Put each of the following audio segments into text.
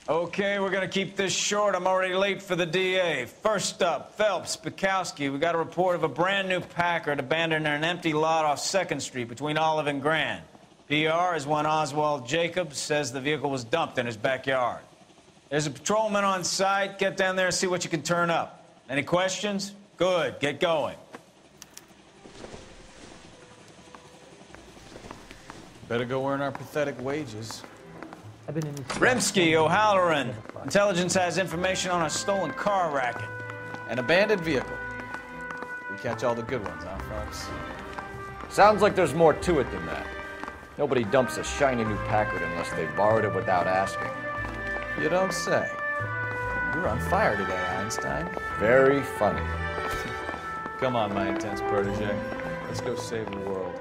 Okay, we're gonna keep this short. I'm already late for the DA. First up, Phelps, Bukowski. We got a report of a brand new Packard abandoned in an empty lot off 2nd Street between Olive and Grand. PR is one Oswald Jacobs says the vehicle was dumped in his backyard. There's a patrolman on site. Get down there and see what you can turn up. Any questions? Good, get going. Better go earn our pathetic wages. Rimsky, O'Halloran. Intelligence has information on a stolen car racket. An abandoned vehicle. We catch all the good ones, huh, Phelps? Sounds like there's more to it than that. Nobody dumps a shiny new Packard unless they borrowed it without asking. You don't say. You're on fire today, Einstein. Very funny. Come on, my intense protege. Let's go save the world.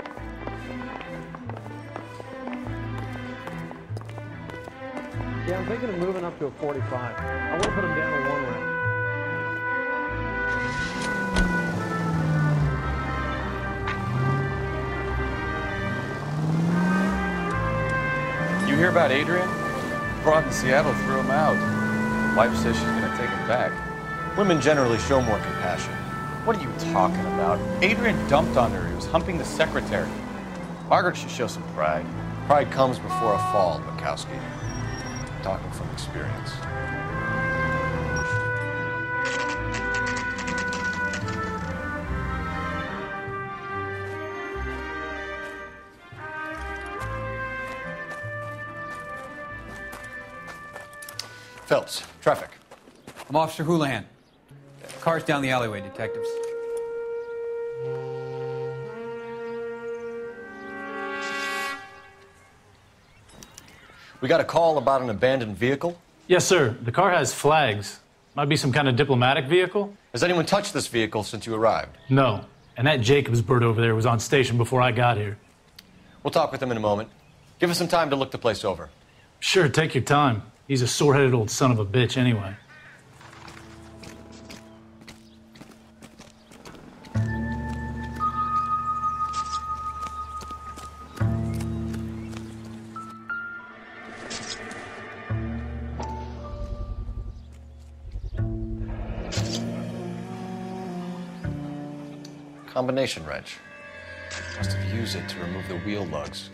Yeah, I'm thinking of moving up to a 45. I want to put him down to 1 round. You hear about Adrian? Broad in Seattle threw him out. Wife says she's gonna take him back. Women generally show more compassion. What are you talking about? Adrian dumped on her. He was humping the secretary. Margaret should show some pride. Pride comes before a fall, Bukowski. Talking from experience. Phelps, traffic. I'm Officer Houlihan. Car's down the alleyway, detectives. We got a call about an abandoned vehicle. Yes, sir. The car has flags. Might be some kind of diplomatic vehicle. Has anyone touched this vehicle since you arrived? No. And that Jacobs bird over there was on station before I got here. We'll talk with him in a moment. Give us some time to look the place over. Sure, take your time. He's a sore-headed old son of a bitch anyway. Combination wrench. Must have used it to remove the wheel lugs.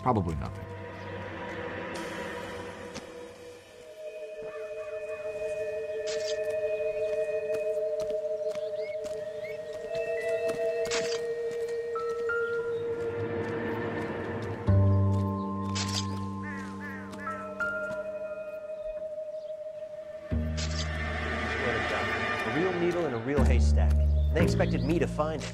Probably nothing. A real needle in a real haystack. They expected me to find it.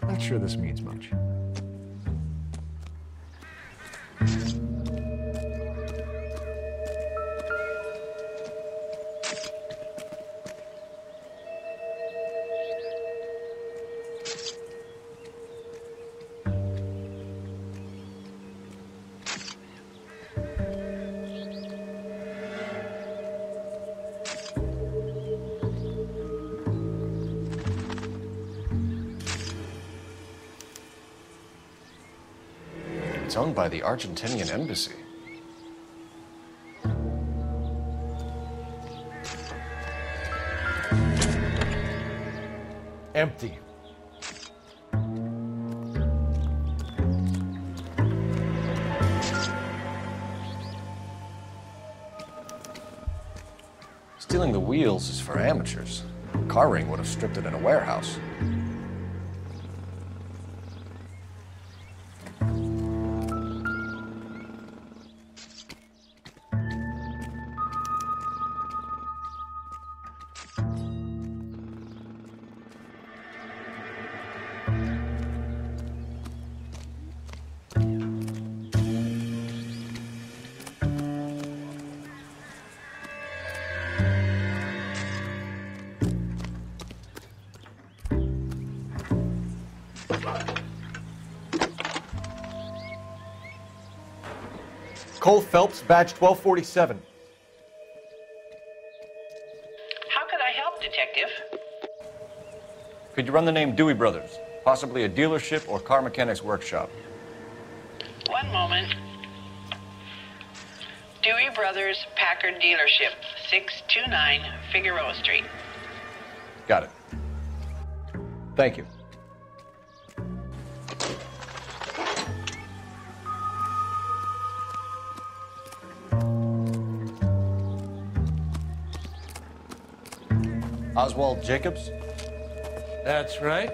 Not sure this means much. It's owned by the Argentinian embassy. Empty. Stealing the wheels is for amateurs. Car ring would have stripped it in a warehouse. Cole Phelps, badge 1247. Could you run the name Dewey Brothers? Possibly a dealership or car mechanics workshop. One moment. Dewey Brothers Packard Dealership, 629 Figueroa Street. Got it. Thank you. Oswald Jacobs? That's right.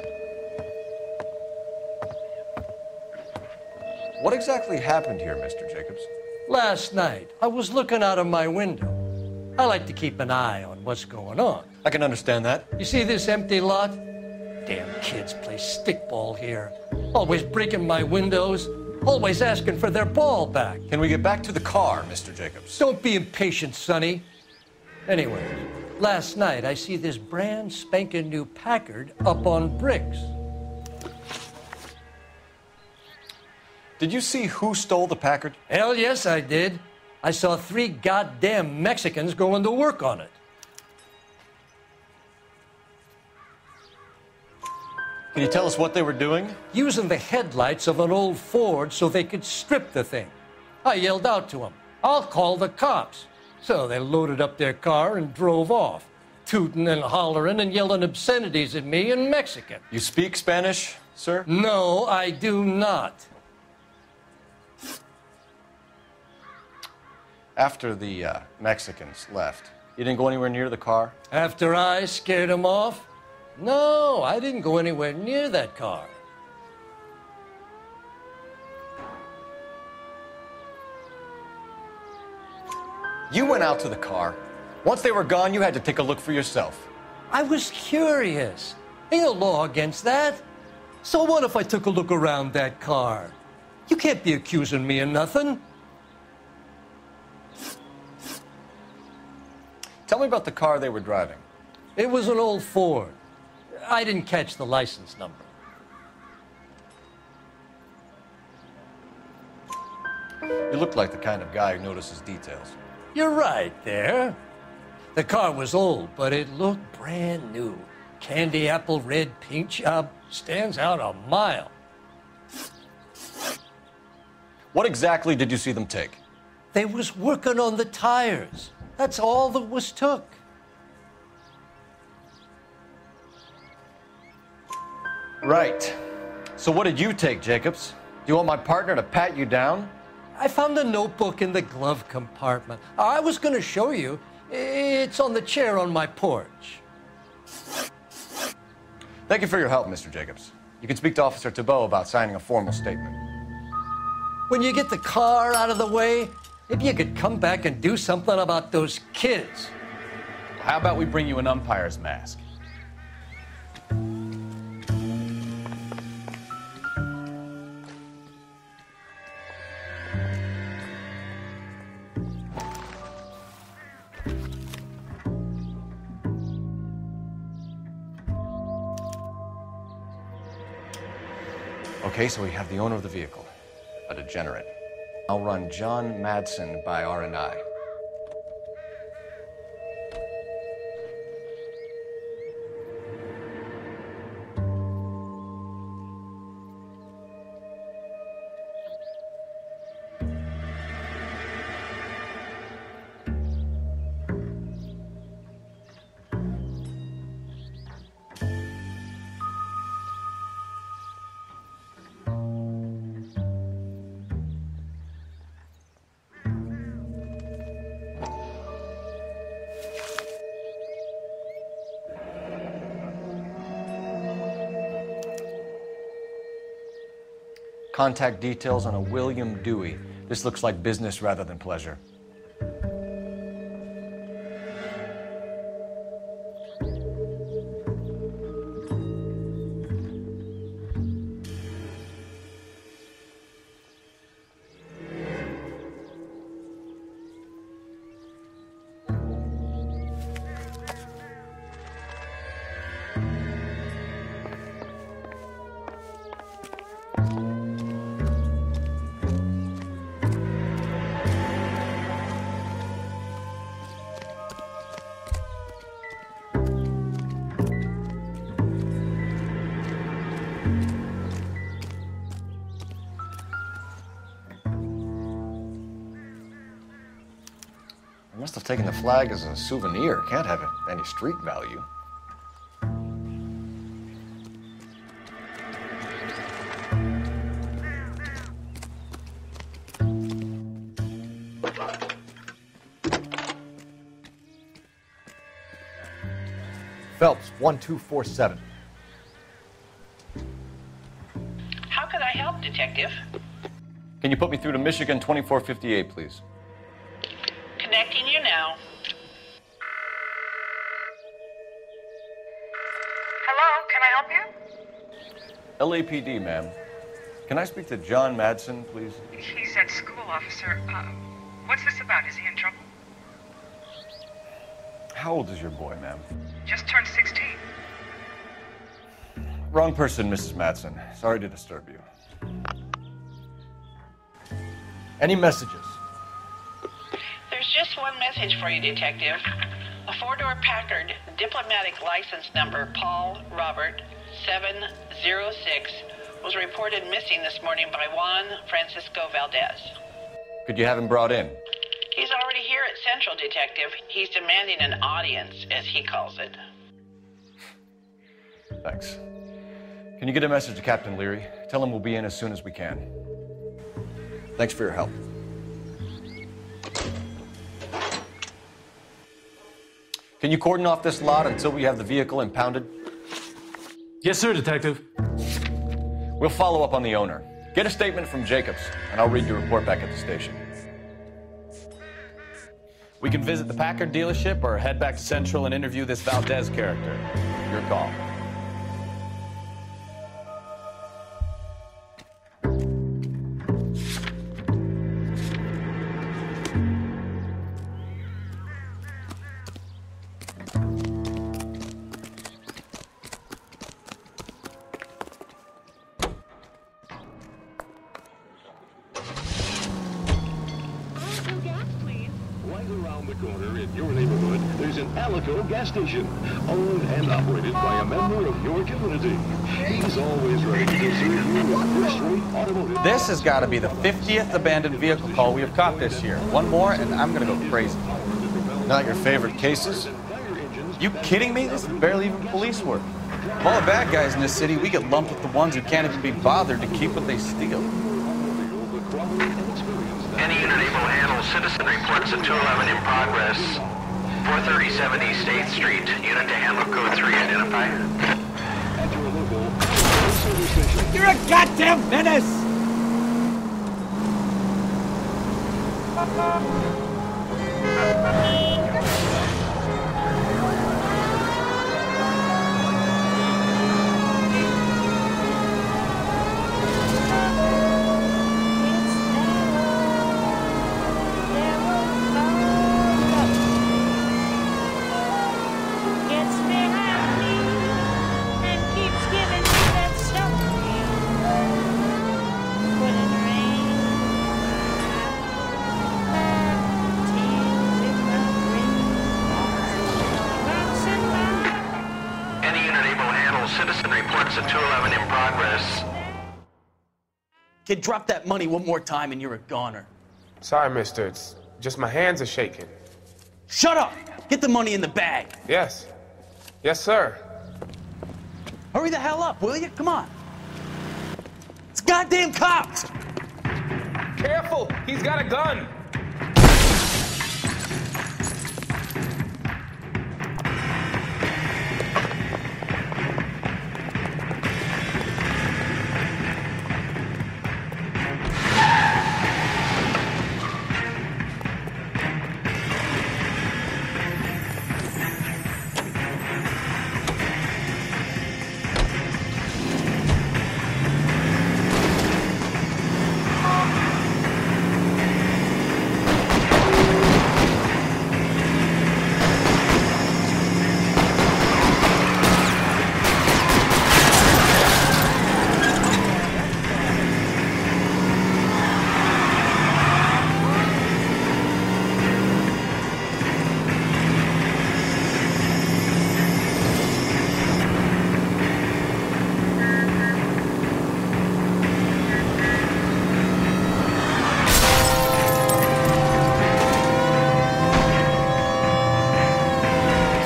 What exactly happened here, Mr. Jacobs? Last night, I was looking out of my window. I like to keep an eye on what's going on. I can understand that. You see this empty lot? Damn kids play stickball here. Always breaking my windows, always asking for their ball back. Can we get back to the car, Mr. Jacobs? Don't be impatient, Sonny. Anyway, last night I see this brand spanking new Packard up on bricks. Did you see who stole the Packard? Hell yes, I did. I saw 3 goddamn Mexicans going to work on it. Can you tell us what they were doing? Using the headlights of an old Ford so they could strip the thing. I yelled out to them, "I'll call the cops." So they loaded up their car and drove off, tooting and hollering and yelling obscenities at me in Mexican. You speak Spanish, sir? No, I do not. After the Mexicans left, you didn't go anywhere near the car? After I scared them off? No, I didn't go anywhere near that car. You went out to the car. Once they were gone, you had to take a look for yourself. I was curious. Ain't no law against that. So what if I took a look around that car? You can't be accusing me of nothing. Tell me about the car they were driving. It was an old Ford. I didn't catch the license number. You look like the kind of guy who notices details. You're right there. The car was old, but it looked brand new. Candy apple red paint job stands out a mile. What exactly did you see them take? They was working on the tires. That's all that was took. Right. So what did you take, Jacobs? Do you want my partner to pat you down? I found a notebook in the glove compartment. I was going to show you. It's on the chair on my porch. Thank you for your help, Mr. Jacobs. You can speak to Officer Thibault about signing a formal statement. When you get the car out of the way, maybe you could come back and do something about those kids. How about we bring you an umpire's mask? Okay, so we have the owner of the vehicle, a degenerate. I'll run John Madsen by R&I. Contact details on a William Dewey. This looks like business rather than pleasure. I must have taken the flag as a souvenir. Can't have any street value. Phelps, 1247. How could I help, Detective? Can you put me through to Michigan 2458, please? Connecting you now. Hello, can I help you? LAPD, ma'am. Can I speak to John Madsen, please? He's at school, officer. What's this about? Is he in trouble? How old is your boy, ma'am? Just turned 16. Wrong person, Mrs. Madsen. Sorry to disturb you. Any messages? There's just one message for you, Detective. A four-door Packard, diplomatic license number Paul Robert 706, was reported missing this morning by Juan Francisco Valdez. Could you have him brought in? He's already here at Central, Detective. He's demanding an audience, as he calls it. Thanks. Can you get a message to Captain Leary? Tell him we'll be in as soon as we can. Thanks for your help. Can you cordon off this lot until we have the vehicle impounded? Yes, sir, Detective. We'll follow up on the owner. Get a statement from Jacobs, and I'll read your report back at the station. We can visit the Packard dealership or head back to Central and interview this Valdez character. Your call. Gas station, owned and operated by a member of your community. He's always ready to serve you with first-rate automotive. This has got to be the 50th abandoned vehicle call we have caught this year. One more, and I'm going to go crazy. Not your favorite cases? You kidding me? This is barely even police work. Of all the bad guys in this city, we get lumped with the ones who can't even be bothered to keep what they steal. Any unit able to handle citizen reports at 211 in progress. 437 East 8th Street. Unit to handle code 3 identify. You're a goddamn menace! Kid, drop that money one more time and you're a goner. Sorry, mister. It's just my hands are shaking. Shut up! Get the money in the bag. Yes. Yes, sir. Hurry the hell up, will you? Come on. It's goddamn cops! Careful! He's got a gun!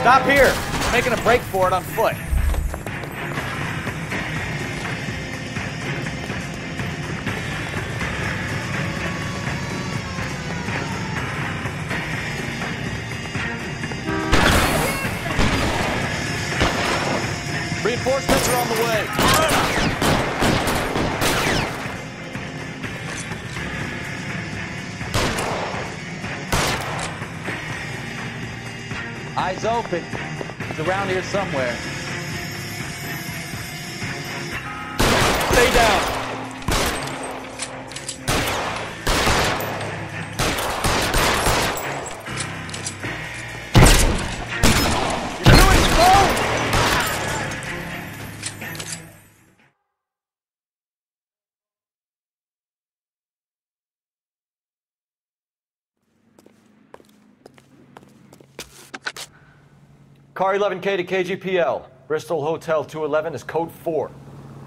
Stop here. I'm making a break for it on foot. Reinforcements are on the way. Eyes open. He's around here somewhere. Stay down. Car 11K to KGPL. Bristol Hotel 211 is code 4.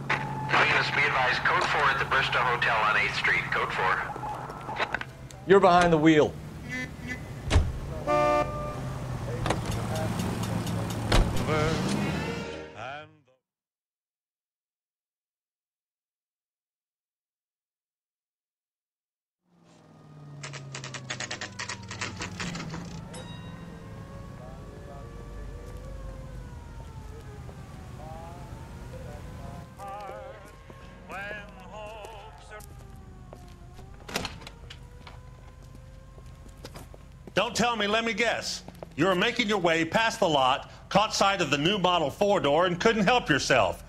All units be advised, code 4 at the Bristol Hotel on 8th Street. Code 4. You're behind the wheel. Don't tell me, let me guess. You were making your way past the lot, caught sight of the new model 4-door, and couldn't help yourself.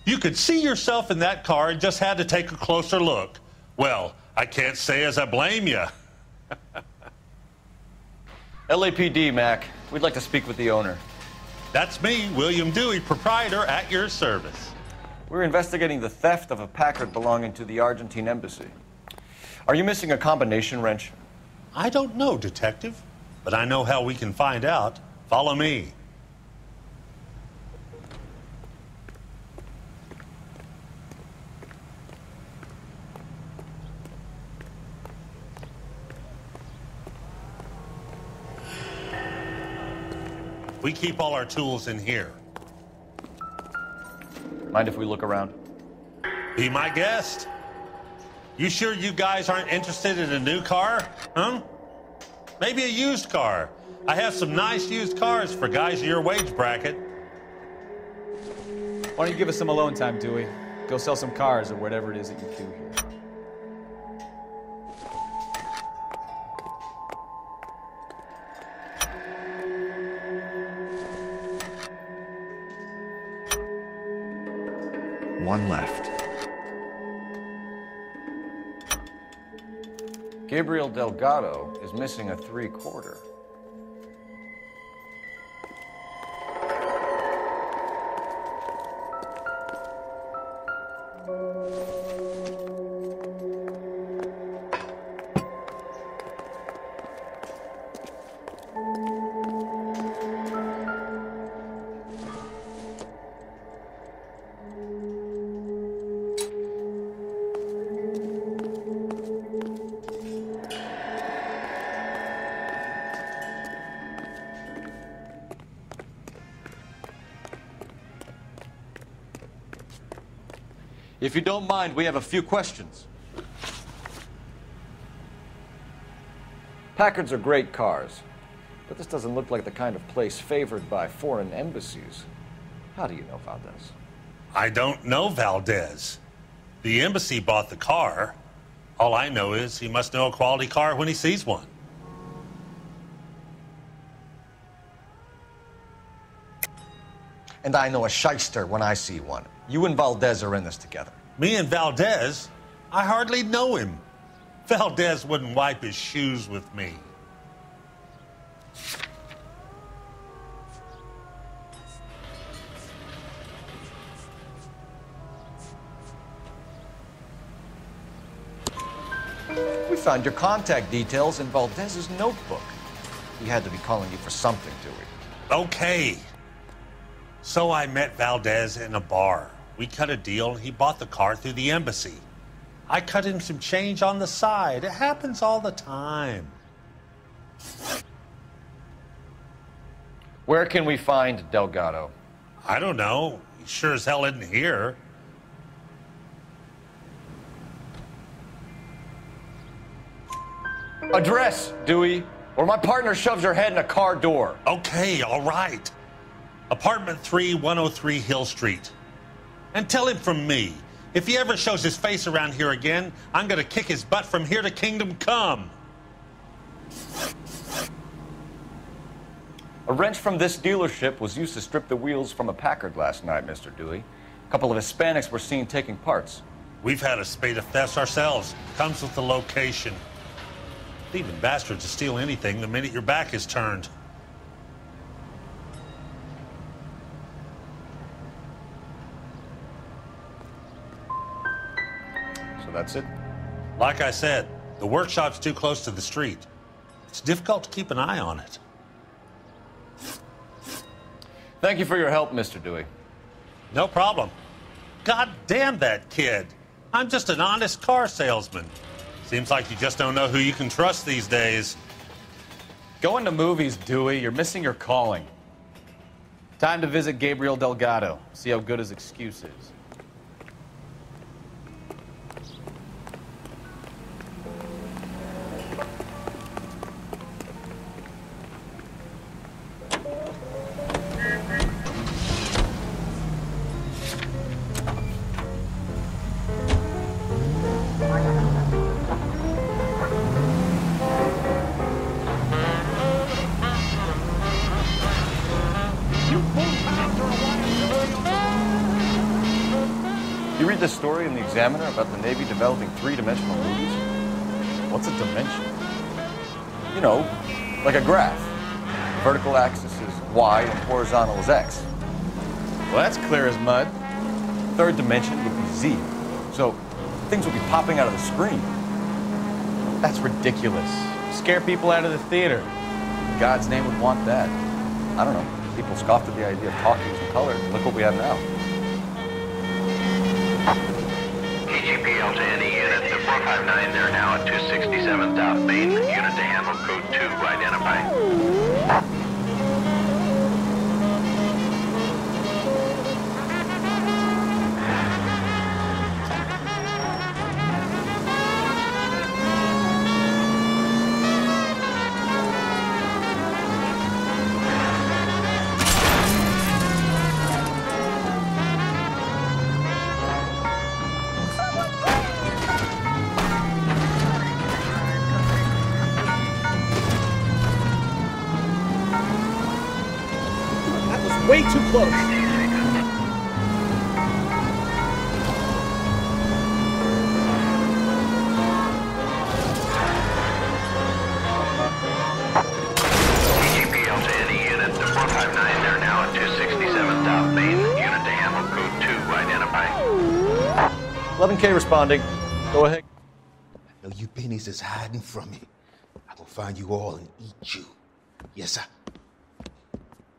You could see yourself in that car and just had to take a closer look. Well, I can't say as I blame you. LAPD, Mac. We'd like to speak with the owner. That's me, William Dewey, proprietor, at your service. We're investigating the theft of a Packard belonging to the Argentine embassy. Are you missing a combination wrench? I don't know, Detective, but I know how we can find out. Follow me. We keep all our tools in here. Mind if we look around? Be my guest. You sure you guys aren't interested in a new car? Huh? Maybe a used car. I have some nice used cars for guys in your wage bracket. Why don't you give us some alone time, Dewey? Go sell some cars or whatever it is that you do here. One left. Gabriel Delgado is missing a 3/4. If you don't mind, we have a few questions. Packards are great cars, but this doesn't look like the kind of place favored by foreign embassies. How do you know Valdez? I don't know Valdez. The embassy bought the car. All I know is he must know a quality car when he sees one. And I know a shyster when I see one. You and Valdez are in this together. Me and Valdez? I hardly know him. Valdez wouldn't wipe his shoes with me. We found your contact details in Valdez's notebook. He had to be calling you for something, Dewey. Okay. So I met Valdez in a bar. We cut a deal, and he bought the car through the embassy. I cut him some change on the side. It happens all the time. Where can we find Delgado? I don't know. He sure as hell isn't here. Address, Dewey, or my partner shoves your head in a car door. Okay, all right. Apartment 3, 103 Hill Street. And tell him from me, if he ever shows his face around here again, I'm gonna kick his butt from here to Kingdom Come. A wrench from this dealership was used to strip the wheels from a Packard last night, Mr. Dewey. A couple of Hispanics were seen taking parts. We've had a spate of thefts ourselves. Comes with the location. Thieving bastards to steal anything the minute your back is turned. So that's it? Like I said, the workshop's too close to the street. It's difficult to keep an eye on it. Thank you for your help, Mr. Dewey. No problem. God damn that kid. I'm just an honest car salesman. Seems like you just don't know who you can trust these days. Going to movies, Dewey. You're missing your calling. Time to visit Gabriel Delgado. See how good his excuse is. You read this story in the Examiner about the Navy developing three-dimensional movies? What's a dimension? You know, like a graph. Vertical axis is Y and horizontal is X. Well, that's clear as mud. Third dimension would be Z. So things would be popping out of the screen. That's ridiculous. Scare people out of the theater. In God's name would want that. I don't know. People scoffed at the idea of talkies in color. Look what we have now. KGPL to any unit. The 459, they're now at 267 South Main. Unit to handle code 2, identify. Way too close. KGPL to any unit. The 459, they're now at 267 South Main. Unit to handle code 2, identify. 11K responding. Go ahead. I know you pennies is hiding from me. I'm gonna find you all and eat you. Yes, sir.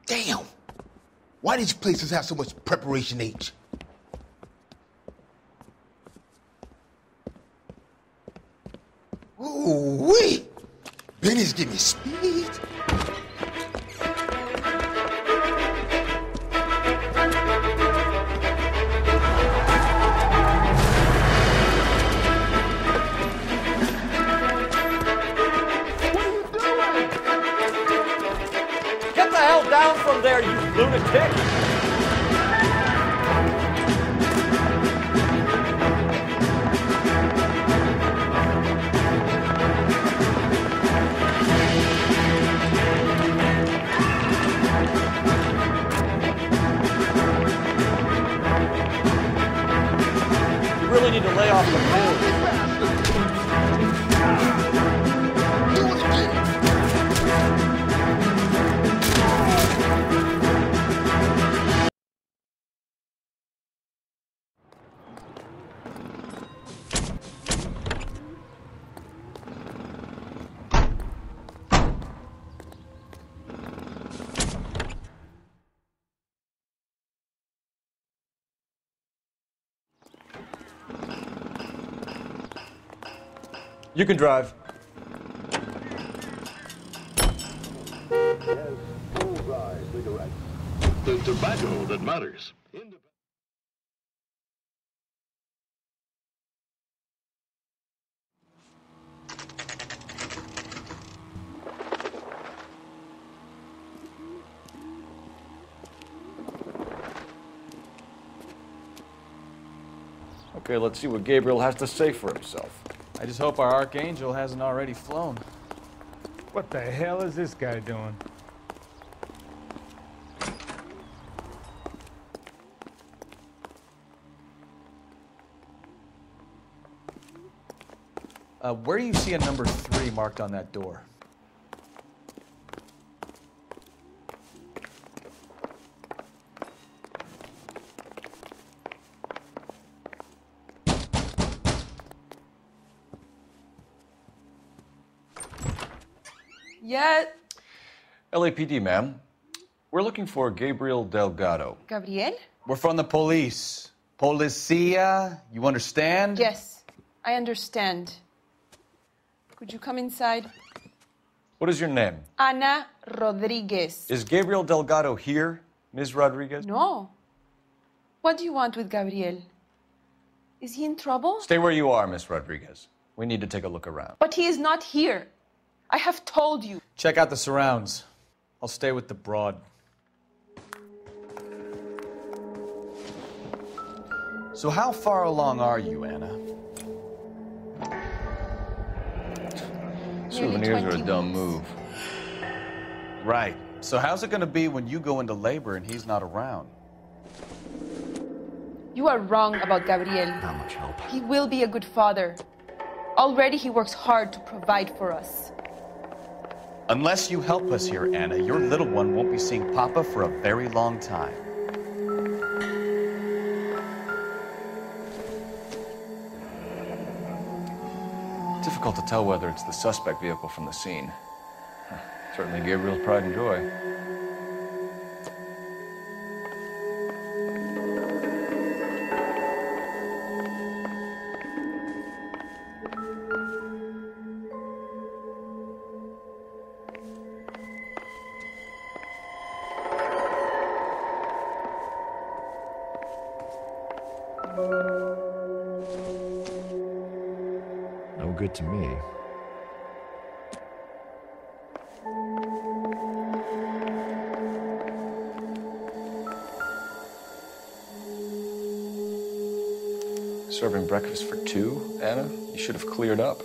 Damn! Why did you places have so much preparation H? Ooh-wee! Benny's give me speed. Get the hell down from there, you lunatic! You really need to lay off the pills. You can drive. Yes, bullseye. cigarette. The tobacco that matters. Okay, let's see what Gabriel has to say for himself. I just hope our archangel hasn't already flown. What the hell is this guy doing? Where do you see a number 3 marked on that door? Yeah. LAPD, ma'am. We're looking for Gabriel Delgado. Gabriel? We're from the police. Policia, you understand? Yes, I understand. Could you come inside? What is your name? Ana Rodriguez. Is Gabriel Delgado here, Ms. Rodriguez? No. What do you want with Gabriel? Is he in trouble? Stay where you are, Ms. Rodriguez. We need to take a look around. But he is not here. I have told you. Check out the surrounds. I'll stay with the broad. So how far along are you, Anna? Souvenirs are a dumb move. Right. So how's it going to be when you go into labor and he's not around? You are wrong about Gabriel. Not much help. He will be a good father. Already he works hard to provide for us. Unless you help us here, Anna, your little one won't be seeing Papa for a very long time. Difficult to tell whether it's the suspect vehicle from the scene. Certainly Gabriel's pride and joy. No good to me. Serving breakfast for 2, Anna? You should have cleared up.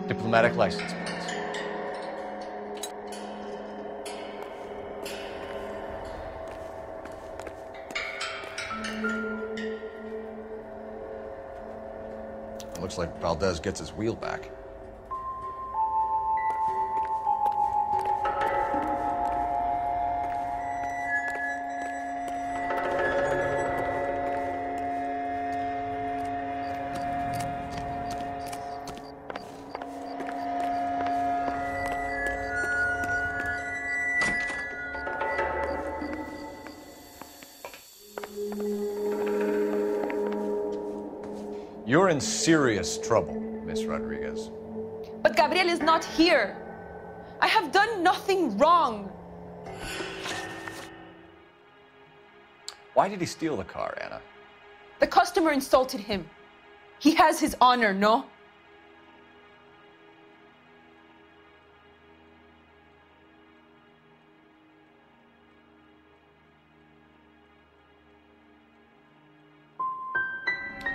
Diplomatic license plates. It looks like Valdez gets his wheel back. You're in serious trouble, Miss Rodriguez. But Gabriel is not here. I have done nothing wrong. Why did he steal the car, Anna? The customer insulted him. He has his honor, no?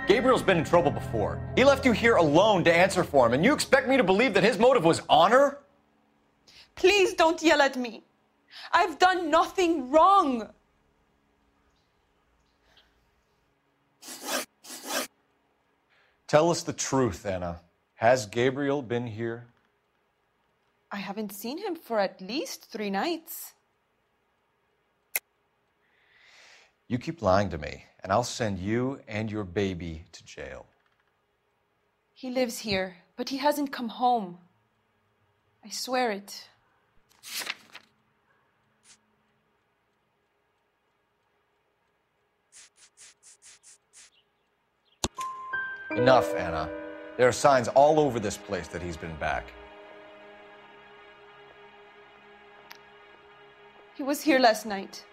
Gabriel's been in trouble before. He left you here alone to answer for him, and you expect me to believe that his motive was honor? Please don't yell at me. I've done nothing wrong. Tell us the truth, Anna. Has Gabriel been here? I haven't seen him for at least 3 nights. You keep lying to me, and I'll send you and your baby to jail. He lives here, but he hasn't come home. I swear it. Enough, Anna. There are signs all over this place that he's been back. He was here last night.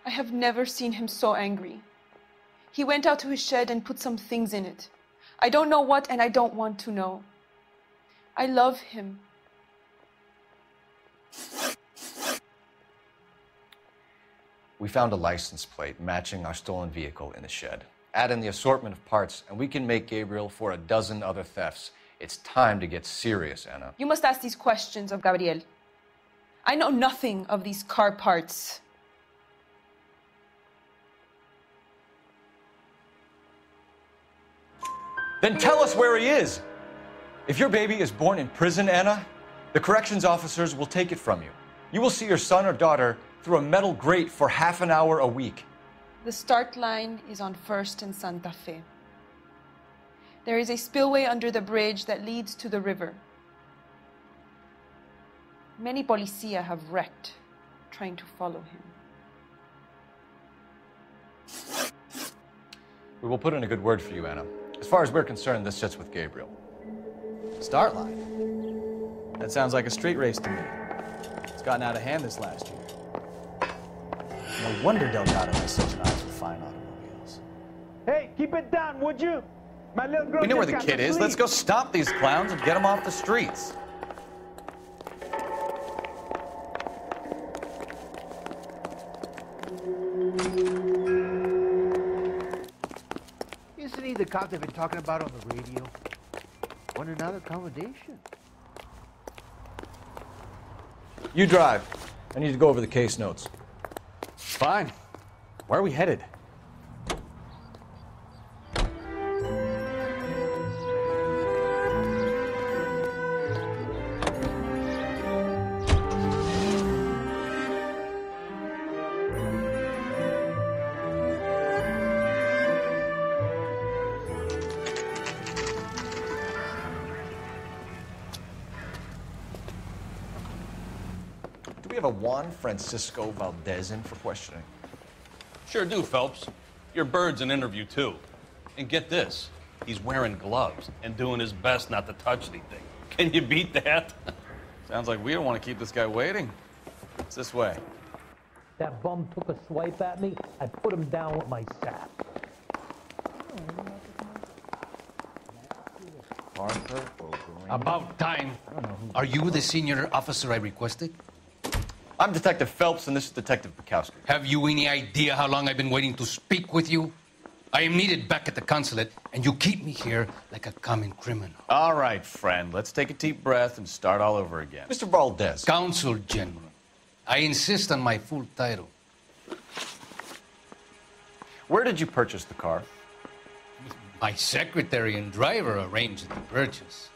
I have never seen him so angry. He went out to his shed and put some things in it. I don't know what, and I don't want to know. I love him. We found a license plate matching our stolen vehicle in the shed. Add in the assortment of parts, and we can make Gabriel for a dozen other thefts. It's time to get serious, Anna. You must ask these questions of Gabriel. I know nothing of these car parts. Then tell us where he is. If your baby is born in prison, Anna, the corrections officers will take it from you. You will see your son or daughter through a metal grate for half an hour a week. The start line is on 1st and Santa Fe. There is a spillway under the bridge that leads to the river. Many policia have wrecked trying to follow him. We will put in a good word for you, Anna. As far as we're concerned, this sits with Gabriel. Start line? That sounds like a street race to me. It's gotten out of hand this last year. No wonder Delgado has such an eye for fine automobiles. Hey, keep it down, would you? My little girl. We know where just the got kid to is. sleep. Let's go stop these clowns and get them off the streets. Isn't he the cop they've been talking about on the radio? Want another accommodation? You drive. I need to go over the case notes. Fine. Where are we headed? Do we have a Juan Francisco Valdez in for questioning? Sure do, Phelps. Your bird's an interview, too. And get this, he's wearing gloves and doing his best not to touch anything. Can you beat that? Sounds like we don't want to keep this guy waiting. It's this way. That bum took a swipe at me. I put him down with my sap. About time. Are you the senior officer I requested? I'm Detective Phelps, and this is Detective Bukowski. Have you any idea how long I've been waiting to speak with you? I am needed back at the consulate, and you keep me here like a common criminal. All right, friend. Let's take a deep breath and start all over again. Mr. Valdez. Consul General. I insist on my full title. Where did you purchase the car? My secretary and driver arranged the purchase.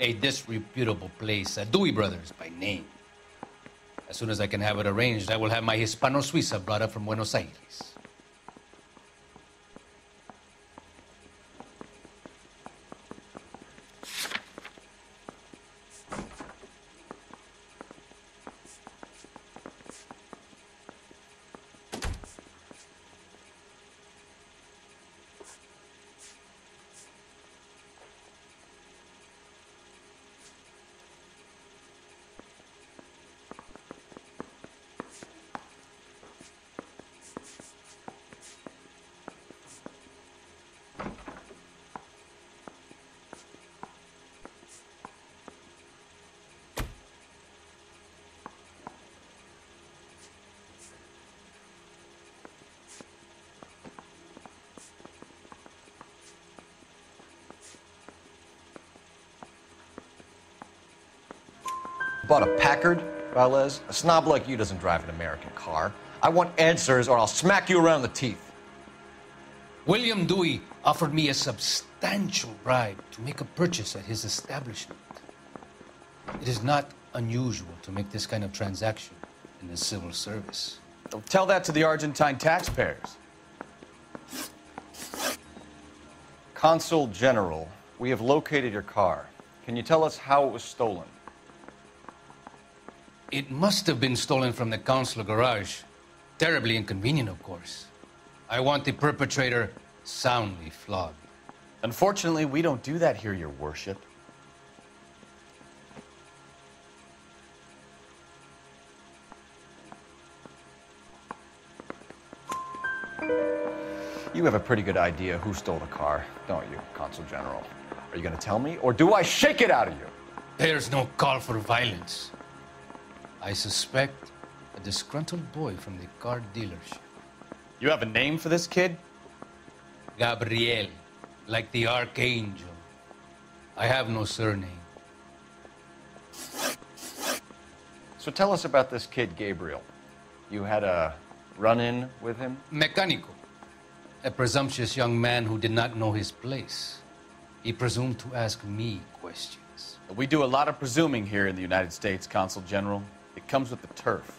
A disreputable place, Dewey Brothers by name. As soon as I can have it arranged, I will have my Hispano Suiza brought up from Buenos Aires. Bought a Packard, Valdez? A snob like you doesn't drive an American car. I want answers or I'll smack you around the teeth. William Dewey offered me a substantial bribe to make a purchase at his establishment. It is not unusual to make this kind of transaction in the civil service. Tell that to the Argentine taxpayers. Consul General, we have located your car. Can you tell us how it was stolen? It must have been stolen from the consular garage. Terribly inconvenient, of course. I want the perpetrator soundly flogged. Unfortunately, we don't do that here, Your Worship. You have a pretty good idea who stole the car, don't you, Consul General? Are you going to tell me, or do I shake it out of you? There's no call for violence. I suspect a disgruntled boy from the car dealership. You have a name for this kid? Gabriel, like the archangel. I have no surname. So tell us about this kid, Gabriel. You had a run-in with him? Mecánico. A presumptuous young man who did not know his place. He presumed to ask me questions. We do a lot of presuming here in the United States, Consul General. It comes with the turf.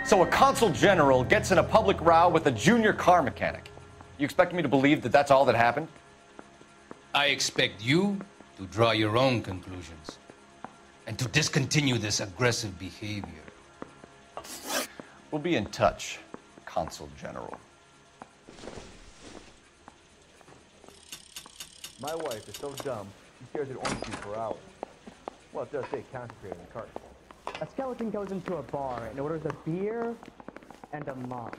So a consul general gets in a public row with a junior car mechanic. You expect me to believe that that's all that happened? I expect you to draw your own conclusions and to discontinue this aggressive behavior. We'll be in touch, Consul General. My wife is so dumb, she stares at orange juice for hours. Well, it does say concentrate in the cart. A skeleton goes into a bar and orders a beer and a mop.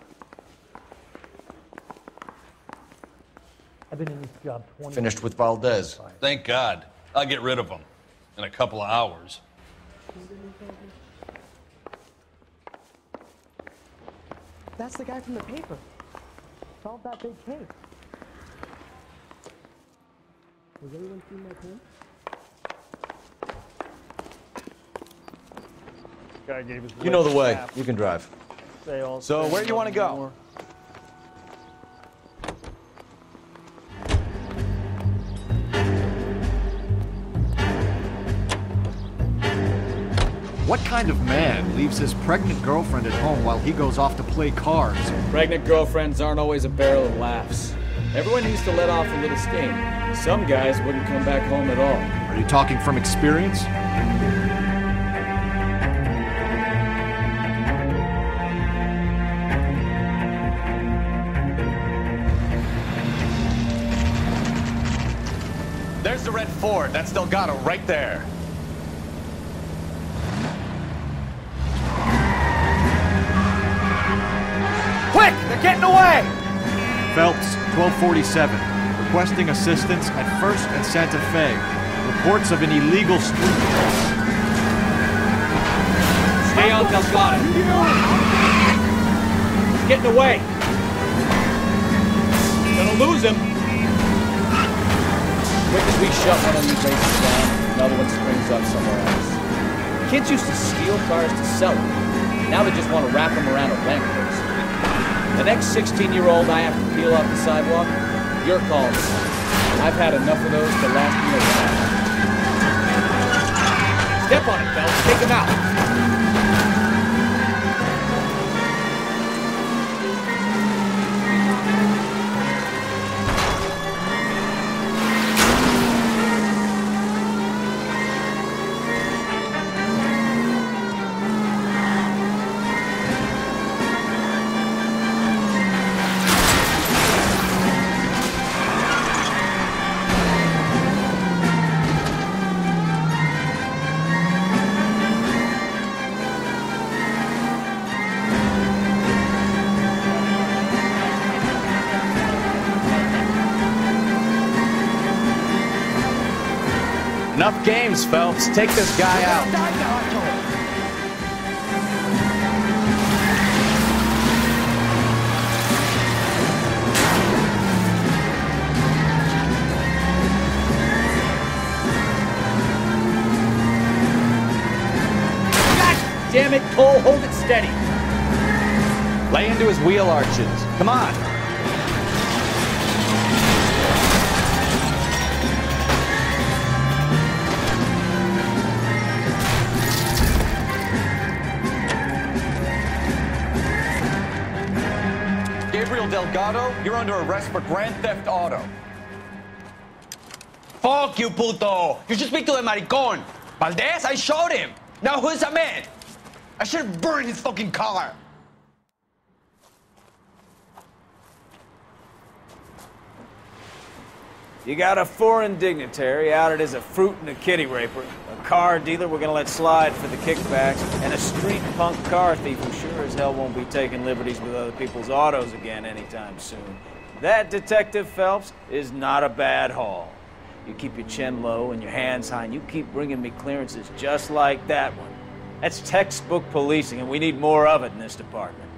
I've been in this job 20 Finished with Valdez. Thank God. I'll get rid of him in a couple of hours. That's the guy from the paper. Solved that big case. Has anyone seen that pen? Guy gave his You know the way. snap. You can drive. So So where do you want to go? What kind of man leaves his pregnant girlfriend at home while he goes off to play cards? Pregnant girlfriends aren't always a barrel of laughs. Everyone needs to let off a little steam. Some guys wouldn't come back home at all. Are you talking from experience? There's the red Ford. That's Delgado right there. Quick! They're getting away! Phelps, 1247. Requesting assistance at 1st and Santa Fe. Reports of an illegal street. Stay on Delgado. He's getting away. Gonna lose him. Quick as we shut one of these races down, another one springs up somewhere else. Kids used to steal cars to sell them. Now they just want to wrap them around a lamppost. The next 16-year-old I have to peel off the sidewalk, you're calling. I've had enough of those to last me a while. Step on it, fellas. Take him out. Enough games, Phelps. Take this guy out. God damn it, Cole. Hold it steady. Lay into his wheel arches. Come on. Gabriel Delgado, you're under arrest for Grand Theft Auto. Fuck you, puto! You should speak to the maricon. Valdez, I showed him. Now who's the man? I should have burned his fucking car. You got a foreign dignitary outed as a fruit and a kitty raper, a car dealer we're gonna let slide for the kickbacks, and a street punk car thief who sure as hell won't be taking liberties with other people's autos again anytime soon. That, Detective Phelps, is not a bad haul. You keep your chin low and your hands high, and you keep bringing me clearances just like that one. That's textbook policing, and we need more of it in this department.